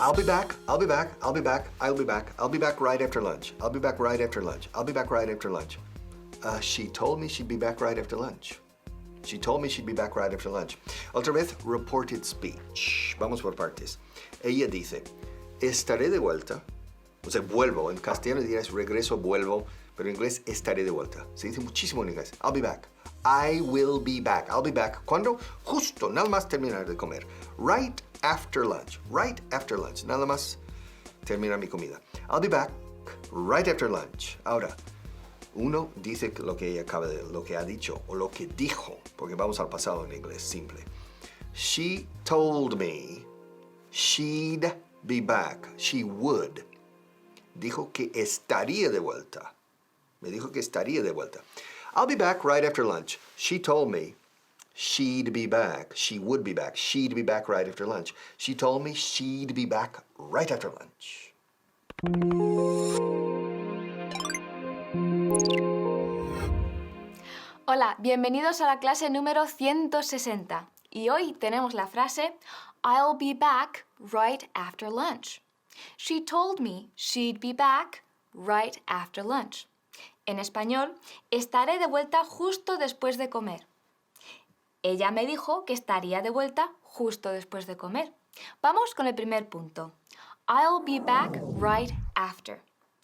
I'll be back, I'll be back, I'll be back, I'll be back, I'll be back right after lunch. I'll be back right after lunch. I'll be back right after lunch. She told me she'd be back right after lunch. She told me she'd be back right after lunch. Otra vez, reported speech. Vamos por partes. Ella dice, estaré de vuelta. O sea, vuelvo. En castellano dirías regreso, vuelvo. Pero en inglés, estaré de vuelta. Se dice muchísimo en inglés. I'll be back. I will be back. I'll be back. ¿Cuándo? Justo, nada más terminar de comer. Right after lunch. Right after lunch. Nada más terminar mi comida. I'll be back right after lunch. Ahora, uno dice lo que lo que ha dicho o lo que dijo, porque vamos al pasado en inglés simple. She told me she'd be back. She would. Dijo que estaría de vuelta. Me dijo que estaría de vuelta. I'll be back right after lunch. She told me she'd be back. She would be back. She'd be back right after lunch. She told me she'd be back right after lunch. Hola, bienvenidos a la clase número 160 y hoy tenemos la frase I'll be back right after lunch. She told me she'd be back right after lunch. En español, estaré de vuelta justo después de comer. Ella me dijo que estaría de vuelta justo después de comer. Vamos con el primer punto. I'll be back right after.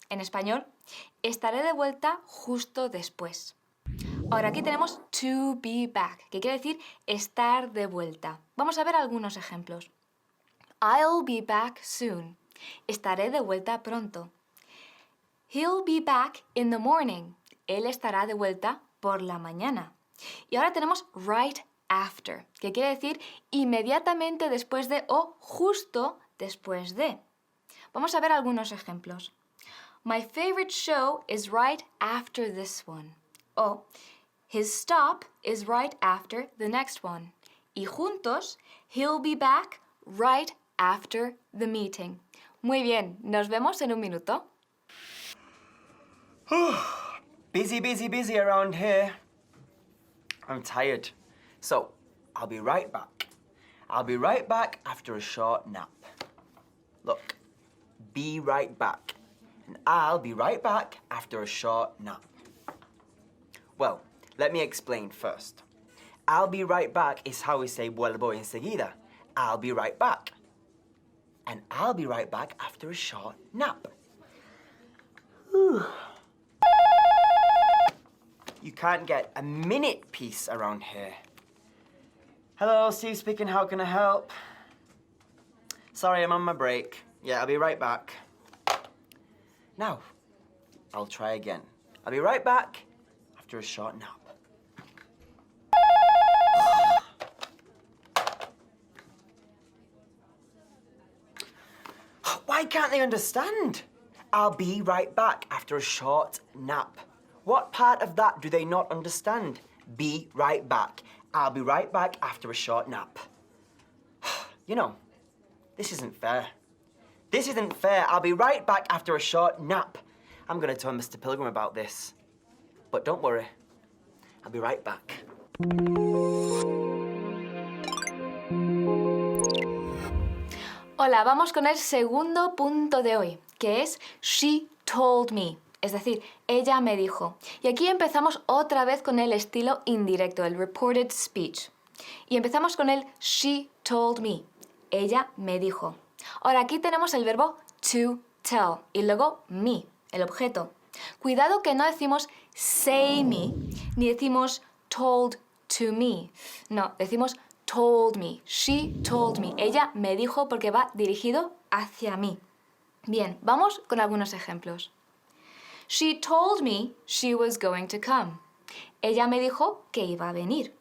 En español, estaré de vuelta justo después. Ahora aquí tenemos to be back, que quiere decir estar de vuelta. Vamos a ver algunos ejemplos. I'll be back soon. Estaré de vuelta pronto. He'll be back in the morning. Él estará de vuelta por la mañana. Y ahora tenemos right after, que quiere decir inmediatamente después de o justo después de. Vamos a ver algunos ejemplos. My favorite show is right after this one. O his stop is right after the next one. Y juntos, he'll be back right after the meeting. Muy bien, nos vemos en un minuto. Busy around here. I'm tired. So, I'll be right back. I'll be right back after a short nap. Look, be right back. And I'll be right back after a short nap. Well, let me explain first. I'll be right back is how we say vuelvo enseguida. I'll be right back. And I'll be right back after a short nap. You can't get a minute peace around here. Hello, Steve speaking, how can I help? Sorry, I'm on my break. Yeah, I'll be right back. Now, I'll try again. I'll be right back after a short nap. Why can't they understand? I'll be right back after a short nap. What part of that do they not understand? Be right back. I'll be right back after a short nap. You know, this isn't fair. This isn't fair. I'll be right back after a short nap. I'm going to tell Mr. Pilgrim about this. But don't worry. I'll be right back. Hola, vamos con el segundo punto de hoy, que es she told me. Es decir, ella me dijo. Y aquí empezamos otra vez con el estilo indirecto, el reported speech. Y empezamos con el she told me. Ella me dijo. Ahora aquí tenemos el verbo to tell y luego me, el objeto. Cuidado que no decimos say me, ni decimos told to me. No, decimos told me. She told me. Ella me dijo porque va dirigido hacia mí. Bien, vamos con algunos ejemplos. She told me she was going to come. Ella me dijo que iba a venir.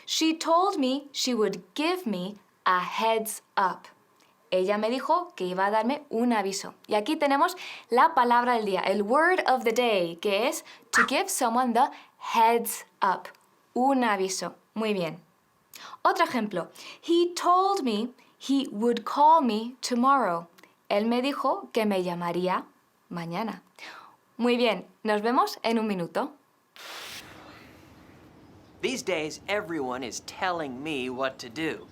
She told me she would give me a heads up. Ella me dijo que iba a darme un aviso. Y aquí tenemos la palabra del día, el word of the day, que es to give someone the heads up. Un aviso. Muy bien. Otro ejemplo. He told me he would call me tomorrow. Él me dijo que me llamaría mañana. Muy bien, nos vemos en un minuto. These days, everyone is telling me what to do.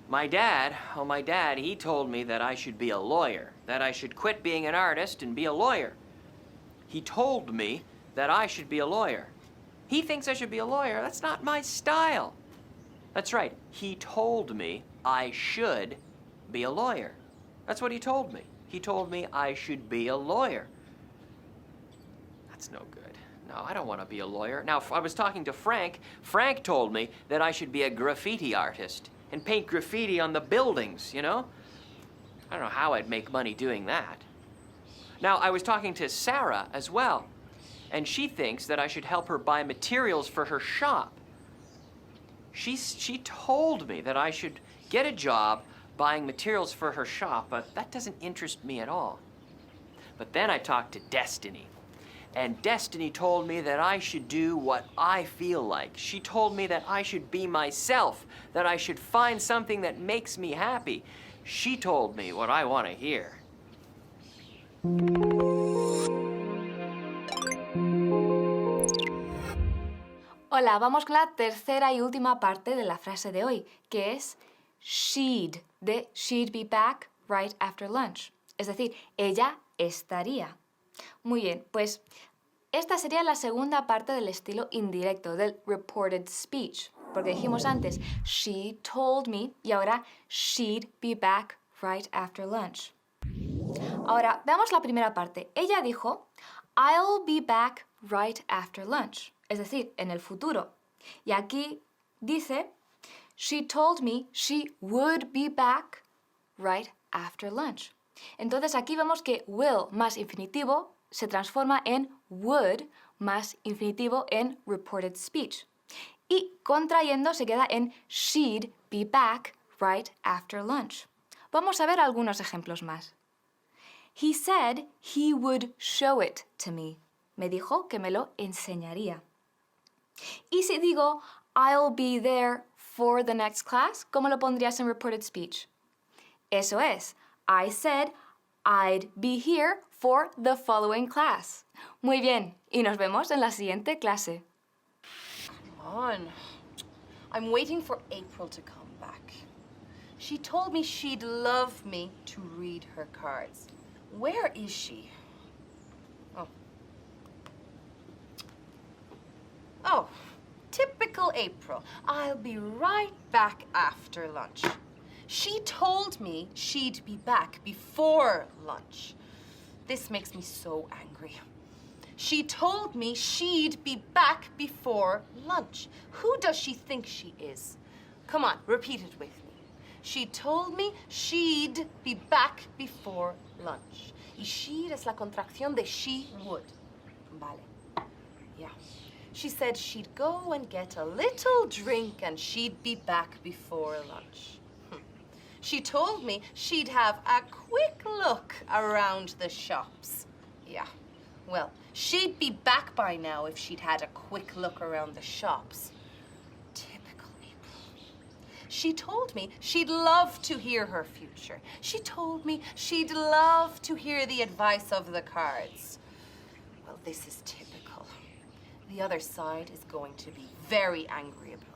My dad, he told me that I should be a lawyer, that I should quit being an artist and be a lawyer. He told me that I should be a lawyer. He thinks I should be a lawyer. That's not my style. That's right. He told me I should be a lawyer. That's what he told me. He told me I should be a lawyer. That's no good. No, I don't want to be a lawyer. Now, I was talking to Frank. Frank told me that I should be a graffiti artist and paint graffiti on the buildings, you know? I don't know how I'd make money doing that. Now, I was talking to Sarah as well, and she thinks that I should help her buy materials for her shop. She told me that I should get a job buying materials for her shop, but that doesn't interest me at all. But then I talked to Destiny, and Destiny told me that I should do what I feel like. She told me that I should be myself, that I should find something that makes me happy. She told me what I want to hear. Hola, vamos con la tercera y última parte de la frase de hoy, que es she'd, de she'd be back right after lunch. Es decir, ella estaría. Muy bien, pues esta sería la segunda parte del estilo indirecto, del reported speech. Porque dijimos antes, she told me, y ahora she'd be back right after lunch. Ahora, veamos la primera parte. Ella dijo, I'll be back right after lunch. Es decir, en el futuro. Y aquí dice, she told me she would be back right after lunch. Entonces aquí vemos que will más infinitivo se transforma en would más infinitivo en reported speech. Y contrayendo se queda en she'd be back right after lunch. Vamos a ver algunos ejemplos más. He said he would show it to me. Me dijo que me lo enseñaría. Y si digo, I'll be there for the next class, ¿cómo lo pondrías en reported speech? Eso es, I said I'd be here for the following class. Muy bien, y nos vemos en la siguiente clase. Come on. I'm waiting for April to come back. She told me she'd love me to read her cards. Where is she? Oh, typical April. I'll be right back after lunch. She told me she'd be back before lunch. This makes me so angry. She told me she'd be back before lunch. Who does she think she is? Come on, repeat it with me. She told me she'd be back before lunch. Y she'd es la contracción de she would. Vale. Yeah. She said she'd go and get a little drink and she'd be back before lunch. She told me she'd have a quick look around the shops. Yeah, well, she'd be back by now if she'd had a quick look around the shops. Typical April. She told me she'd love to hear her future. She told me she'd love to hear the advice of the cards. Well, this is typical. The other side is going to be very angry about